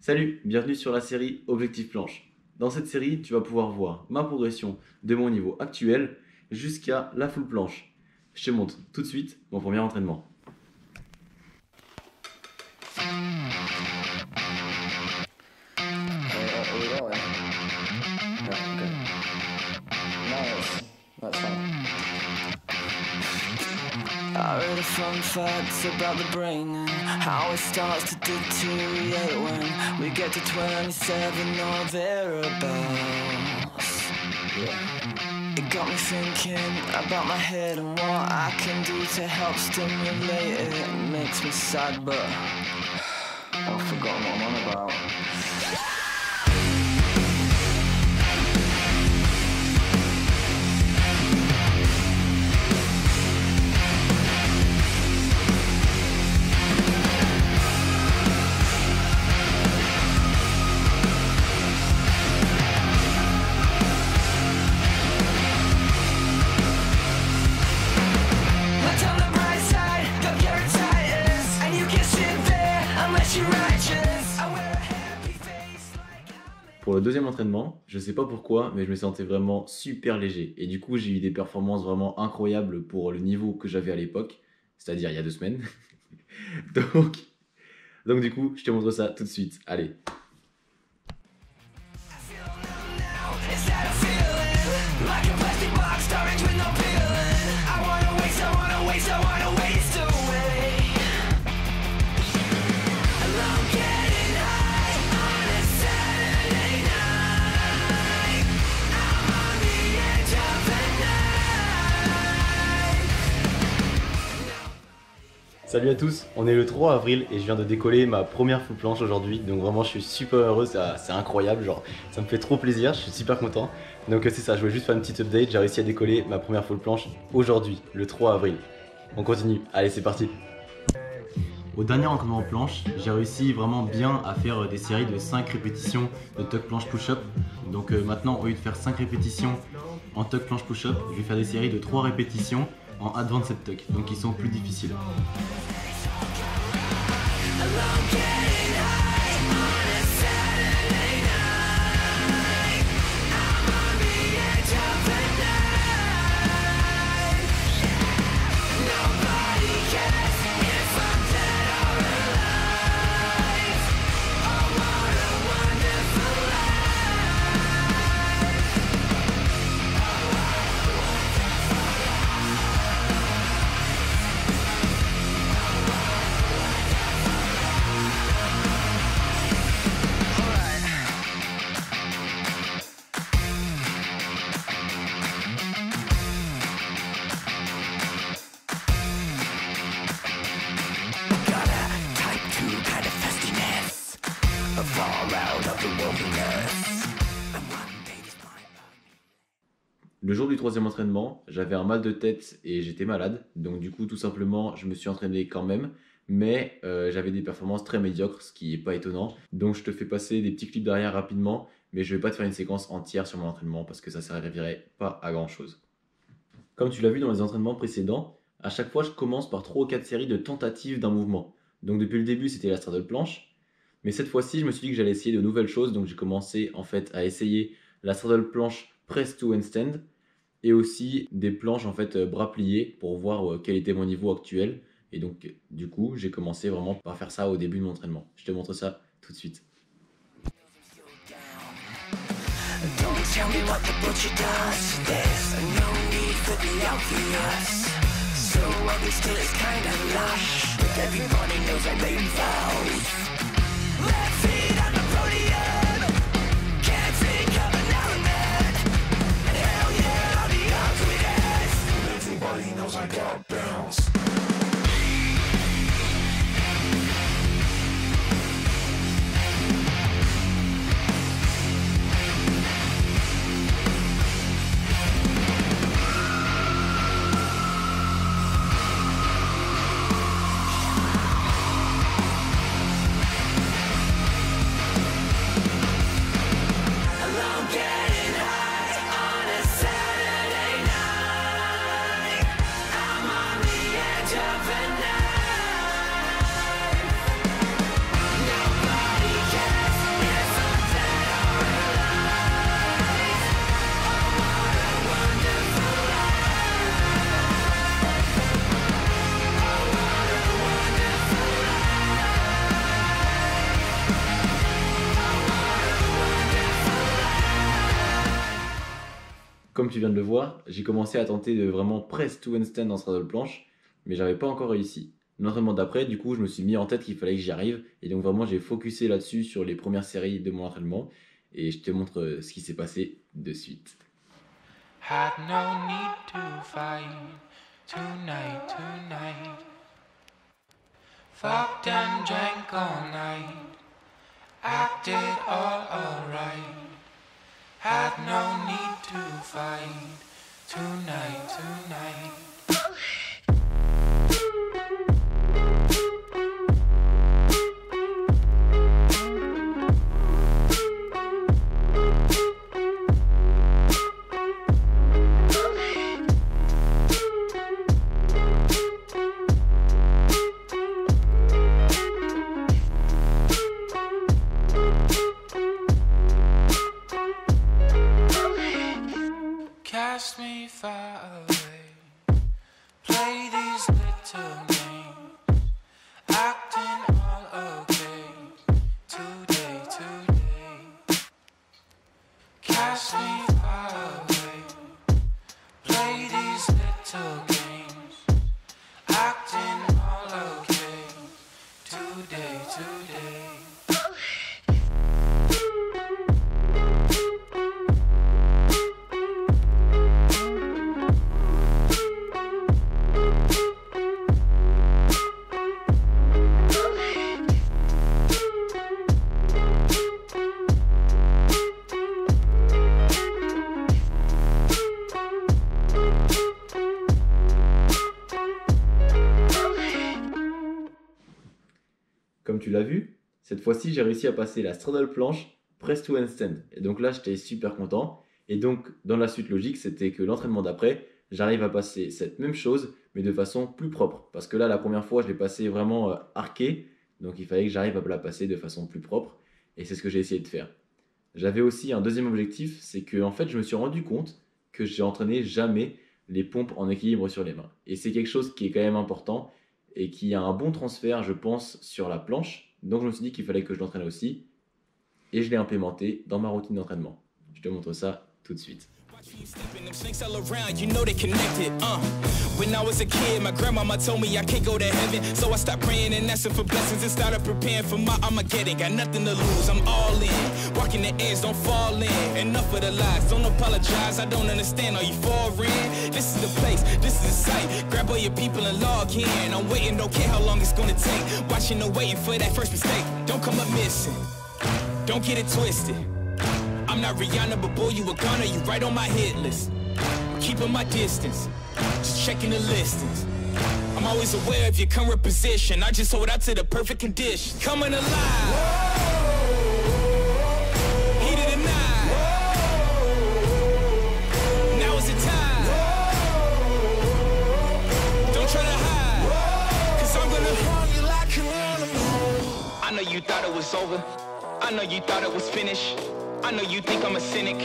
Salut, bienvenue sur la série Objectif Planche. Dans cette série, tu vas pouvoir voir ma progression de mon niveau actuel jusqu'à la full planche. Je te montre tout de suite mon premier entraînement. I read a fun fact about the brain and how it starts to deteriorate when we get to 27 or thereabouts. It got me thinking about my head and what I can do to help stimulate it. It makes me sad, but I've forgotten what I'm on about. Pour le deuxième entraînement, je sais pas pourquoi, mais je me sentais vraiment super léger. Et du coup, j'ai eu des performances vraiment incroyables pour le niveau que j'avais à l'époque, c'est-à-dire il y a 2 semaines. donc du coup, je te montre ça tout de suite. Allez. Salut à tous, on est le 3 avril et je viens de décoller ma première full planche aujourd'hui, donc vraiment je suis super heureux, c'est incroyable, genre ça me fait trop plaisir, je suis super content. Donc c'est ça, je voulais juste faire une petite update, j'ai réussi à décoller ma première full planche aujourd'hui, le 3 avril. On continue, allez c'est parti. Au dernier entraînement en planche, j'ai réussi vraiment bien à faire des séries de 5 répétitions de tuck planche push-up. Donc maintenant au lieu de faire 5 répétitions en tuck planche push-up, je vais faire des séries de 3 répétitions en advanced tuck, donc qui sont plus difficiles. Le jour du troisième entraînement, j'avais un mal de tête et j'étais malade, donc du coup tout simplement je me suis entraîné quand même, mais j'avais des performances très médiocres, ce qui n'est pas étonnant. Donc je te fais passer des petits clips derrière rapidement, mais je ne vais pas te faire une séquence entière sur mon entraînement parce que ça ne servirait pas à grand chose. Comme tu l'as vu dans les entraînements précédents, à chaque fois je commence par 3 ou 4 séries de tentatives d'un mouvement. Donc depuis le début c'était la straddle planche, mais cette fois-ci je me suis dit que j'allais essayer de nouvelles choses, donc j'ai commencé en fait à essayer la straddle planche press to handstand, et aussi des planches en fait bras pliés pour voir quel était mon niveau actuel. Et donc du coup j'ai commencé vraiment par faire ça au début de mon entraînement. Je te montre ça tout de suite. Comme tu viens de le voir, j'ai commencé à tenter de vraiment press to handstand en straddle planche, mais j'avais pas encore réussi. L'entraînement d'après, du coup, je me suis mis en tête qu'il fallait que j'y arrive, et donc vraiment j'ai focusé là-dessus sur les premières séries de mon entraînement, et je te montre ce qui s'est passé de suite. Had no need to fight tonight. Fucked and drank all night, acted all alright. Had no need to fight tonight. Cast me far away, play these little games, acting all okay, today. Cast me far away, play these little games, acting all okay, today. Comme tu l'as vu, cette fois-ci j'ai réussi à passer la straddle planche press to handstand. Et donc là j'étais super content. Et donc dans la suite logique, c'était que l'entraînement d'après, j'arrive à passer cette même chose, mais de façon plus propre. Parce que là, la première fois, je l'ai passé vraiment arqué. Donc il fallait que j'arrive à la passer de façon plus propre. Et c'est ce que j'ai essayé de faire. J'avais aussi un deuxième objectif, c'est que en fait, je me suis rendu compte que j'ai entraîné jamais les pompes en équilibre sur les mains. Et c'est quelque chose qui est quand même important et qui a un bon transfert, je pense, sur la planche. Donc je me suis dit qu'il fallait que je l'entraîne aussi. Et je l'ai implémenté dans ma routine d'entraînement. Je te montre ça tout de suite. When I was a kid, my grandmama told me I can't go to heaven, so I stopped praying and asking for blessings and started preparing for my Armageddon. Got nothing to lose, I'm all in. Walking the edge, don't fall in. Enough of the lies, don't apologize. I don't understand, are you foreign? This is the place, this is the site. Grab all your people and log in. I'm waiting, don't care how long it's gonna take. Watching and waiting for that first mistake. Don't come up missing, don't get it twisted. I'm not Rihanna, but boy, you a gunner, you right on my hit list. Keeping my distance, just checking the listings. I'm always aware of your current position. I just hold out to the perfect condition. Coming alive. Heat of the night. Now is the time. Don't try to hide, cause I'm gonna hold you like an animal. I know you thought it was over, I know you thought it was finished. I know you think I'm a cynic,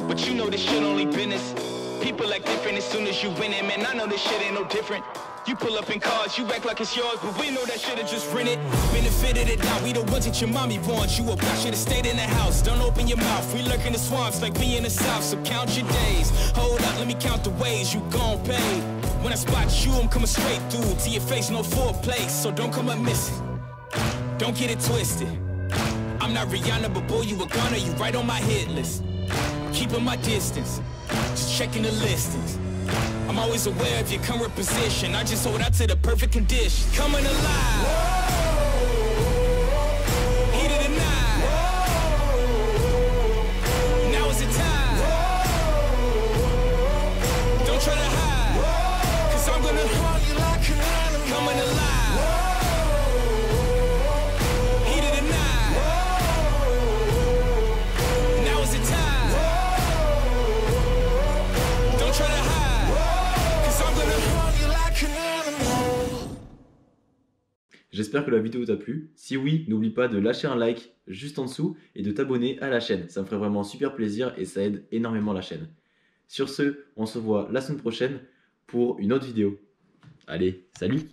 but you know this shit only business. People act different as soon as you win it, man, I know this shit ain't no different. You pull up in cars, you act like it's yours, but we know that shit is just rented. Benefited it now, we the ones that your mommy wants. You about should've stayed in the house, don't open your mouth. We lurk in the swamps like we in the south, so count your days. Hold up, let me count the ways you gon' pay. When I spot you, I'm coming straight through to your face, no foreplay, so don't come up missing. Don't get it twisted. I'm not Rihanna, but boy, you a gunner, you right on my hit list. Keeping my distance, just checking the listings. I'm always aware of your current position. I just hold out to the perfect condition. Coming alive. Heat of the night. Now is the time. Don't try to hide, cause I'm gonna hold you like an animal. Coming alive. J'espère que la vidéo t'a plu. Si oui, n'oublie pas de lâcher un like juste en dessous et de t'abonner à la chaîne. Ça me ferait vraiment super plaisir et ça aide énormément la chaîne. Sur ce, on se voit la semaine prochaine pour une autre vidéo. Allez, salut!